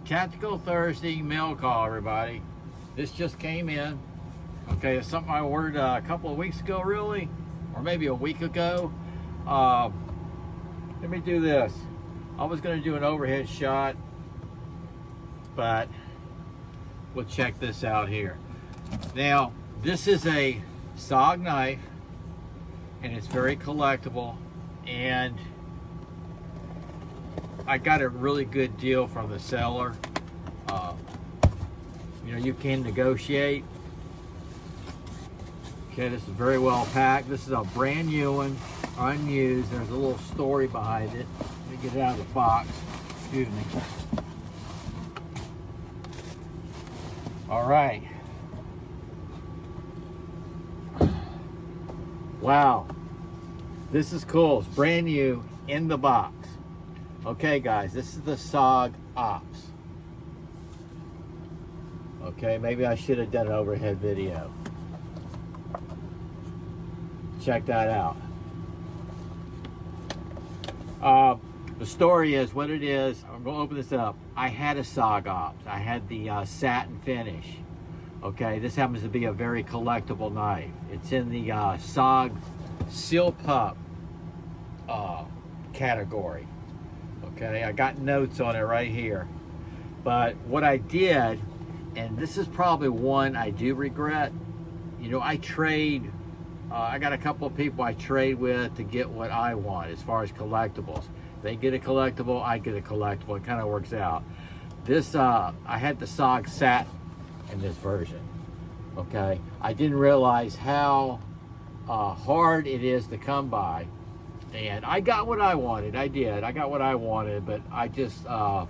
Tactical Thursday mail call, everybody. This just came in. Okay, it's something I ordered a couple of weeks ago, really, or maybe a week ago. Let me do this. I was going to do an overhead shot, but we'll check this out here. Now, this is a SOG knife, and it's very collectible, and I got a really good deal from the seller. You know, you can negotiate. Okay, this is very well packed. This is a brand new one, unused. There's a little story behind it. Let me get it out of the box. Excuse me. All right. Wow. This is cool. It's brand new in the box. Okay, guys, this is the SOG Ops. Okay, maybe I should have done an overhead video. Check that out. The story is what it is. I'm going to open this up. I had a SOG Ops. I had the satin finish. Okay, this happens to be a very collectible knife. It's in the SOG Seal Pup category. Okay, I got notes on it right here. But what I did, and this is probably one I do regret, you know, I trade, I got a couple of people I trade with to get what I want as far as collectibles. They get a collectible, I get a collectible. It kind of works out. This, I had the SOG satin in this version. Okay, I didn't realize how hard it is to come by. And I got what I wanted. I did. I got what I wanted, but I just thought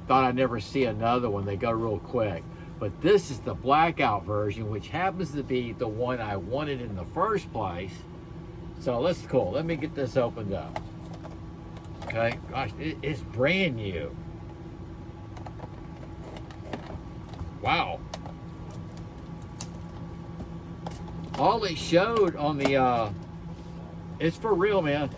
I'd never see another one. They go real quick. But this is the blackout version, which happens to be the one I wanted in the first place. So that's cool. Let me get this opened up. Okay. Gosh, it's brand new. Wow. All it showed on the, it's for real, man.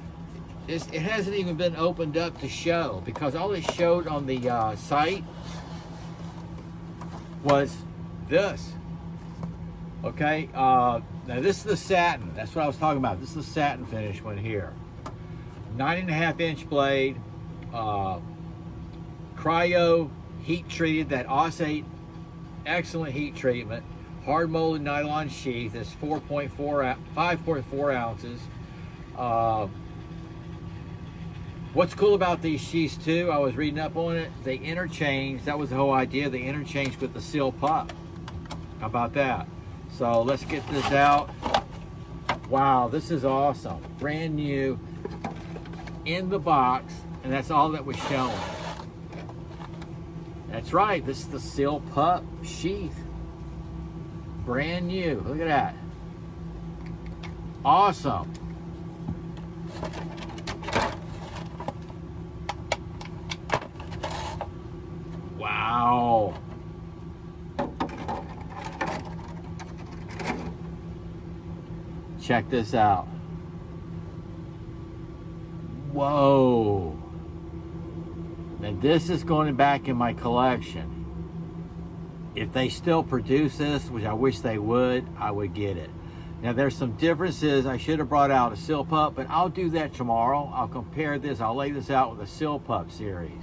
It hasn't even been opened up to show, because all it showed on the site was this. Okay, now this is the satin. That's what I was talking about. This is the satin finish one here. 9.5-inch blade, cryo heat treated, that OS8, excellent heat treatment. Hard molded nylon sheath. It's 5.4 ounces. What's cool about these sheaths too, I was reading up on it, they interchange. That was the whole idea. They interchange with the Seal Pup. How about that? So let's get this out. Wow, this is awesome. Brand new in the box, and that's all that was shown. That's right, this is the Seal Pup sheath. Brand new. Look at that. Awesome. Wow. Check this out. Whoa. Now this is going back in my collection. If they still produce this, which I wish they would, I would get it. Now there's some differences. I should have brought out a Seal Pup, but I'll do that tomorrow. I'll compare this. I'll lay this out with the Seal Pup series.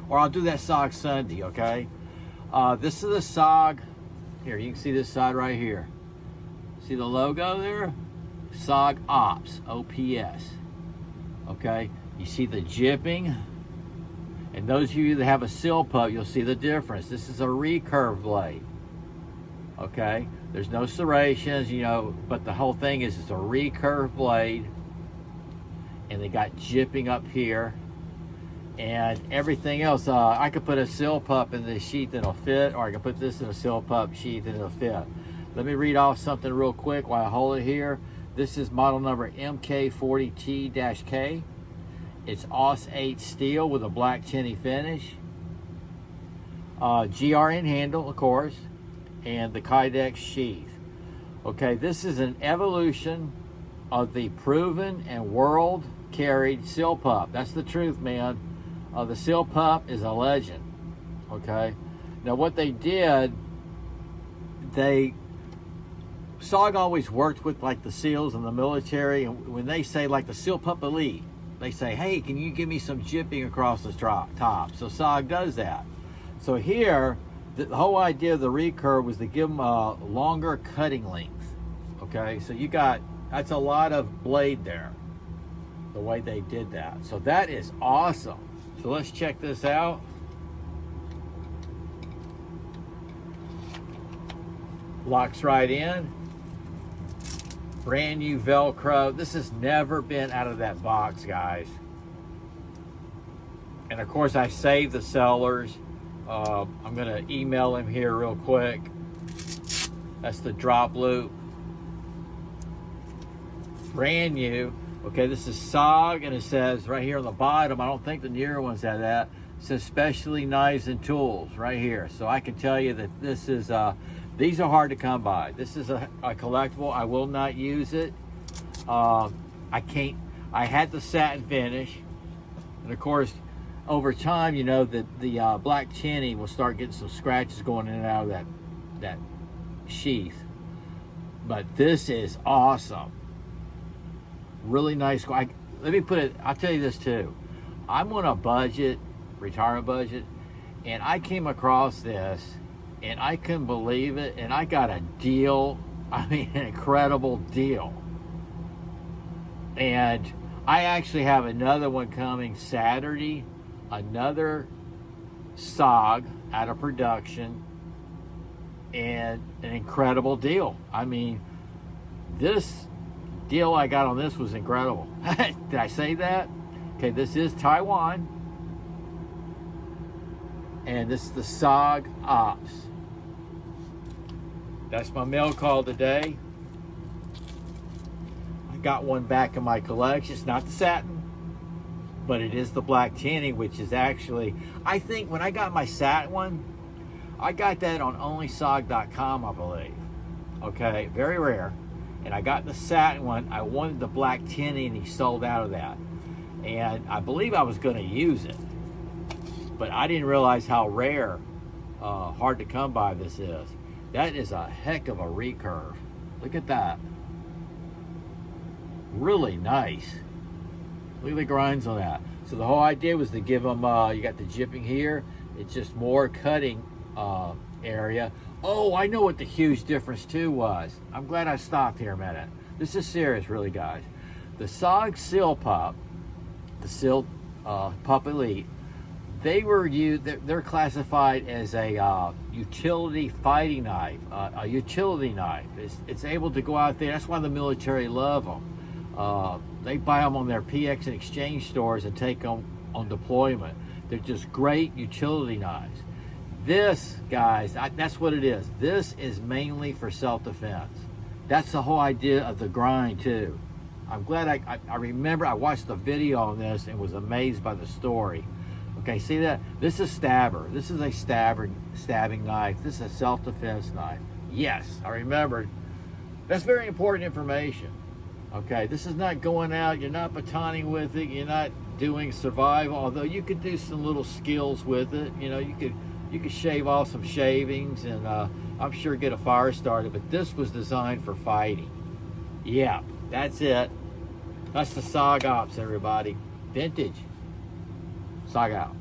Or I'll do that SOG Sunday, okay? This is the SOG. Here, you can see this side right here. See the logo there? SOG Ops, O-P-S. Okay? You see the jipping? And those of you that have a Seal Pup, you'll see the difference. This is a recurve blade. Okay? There's no serrations, you know, but the whole thing is it's a recurve blade. And they got jipping up here. And everything else, I could put a Seal Pup in this sheath and it'll fit, or I can put this in a Seal Pup sheath and it'll fit. Let me read off something real quick while I hold it here. This is model number MK40T-K. It's OS8 steel with a black tinny finish. GRN handle, of course, and the Kydex sheath. Okay, this is an evolution of the proven and world carried Seal Pup. That's the truth, man. The Seal Pup is a legend. Okay. Now what they did, SOG always worked with like the SEALs in the military, and when they say like the SEAL Pup Elite, they say, hey, can you give me some jipping across the top? So SOG does that. So here, the whole idea of the recurve was to give them a longer cutting length. Okay, so that's a lot of blade there, the way they did that. So that is awesome. So let's check this out. Locks right in. Brand new Velcro. This has never been out of that box, guys. And of course, I saved the sellers. I'm gonna email him here real quick. That's the drop loop. Brand new. Okay, this is SOG, and it says right here on the bottom, I don't think the newer ones have that. It says specialty knives and tools right here. So I can tell you that this is these are hard to come by. This is a collectible. I will not use it. I had the satin finish, and of course, over time, you know, the black tinny will start getting some scratches going in and out of that sheath. But this is awesome. Really nice. Let me put it. I'll tell you this too. I'm on a budget, retirement budget, and I came across this. And I couldn't believe it, and I got a deal. I mean, an incredible deal. And I actually have another one coming Saturday, another SOG out of production, and an incredible deal. I mean, this deal I got on this was incredible. Did I say that? Okay, this is Taiwan, and this is the SOG Ops. That's my mail call today. I got one back in my collection. It's not the satin, but it is the black tinny, which is actually, I think when I got my satin one, I got that on onlysog.com, I believe. Okay, very rare. And I got the satin one. I wanted the black tinny, and he sold out of that. And I believe I was going to use it, but I didn't realize how rare, hard to come by this is. That is a heck of a recurve. Look at that. Really nice. Look at the grinds on that. So the whole idea was to give them, you got the jipping here. It's just more cutting area. Oh, I know what the huge difference too was. I'm glad I stopped here a minute. This is serious, really, guys. The SOG Seal Pup, the Seal Pup Elite, they're classified as a utility fighting knife, a utility knife. It's able to go out there. That's why the military love them. They buy them on their PX and exchange stores and take them on deployment. They're just great utility knives. This, guys, that's what it is. This is mainly for self-defense. That's the whole idea of the grind too. I'm glad I remember I watched the video on this and was amazed by the story. Okay, see that? This is stabber. This is a stabbing knife. This is a self-defense knife. Yes, I remembered. That's very important information. Okay, this is not going out. You're not batoning with it. You're not doing survival. Although you could do some little skills with it. You know, you could shave off some shavings and I'm sure get a fire started. But this was designed for fighting. Yeah, that's it. That's the SOG Ops, everybody. Vintage. SOG out.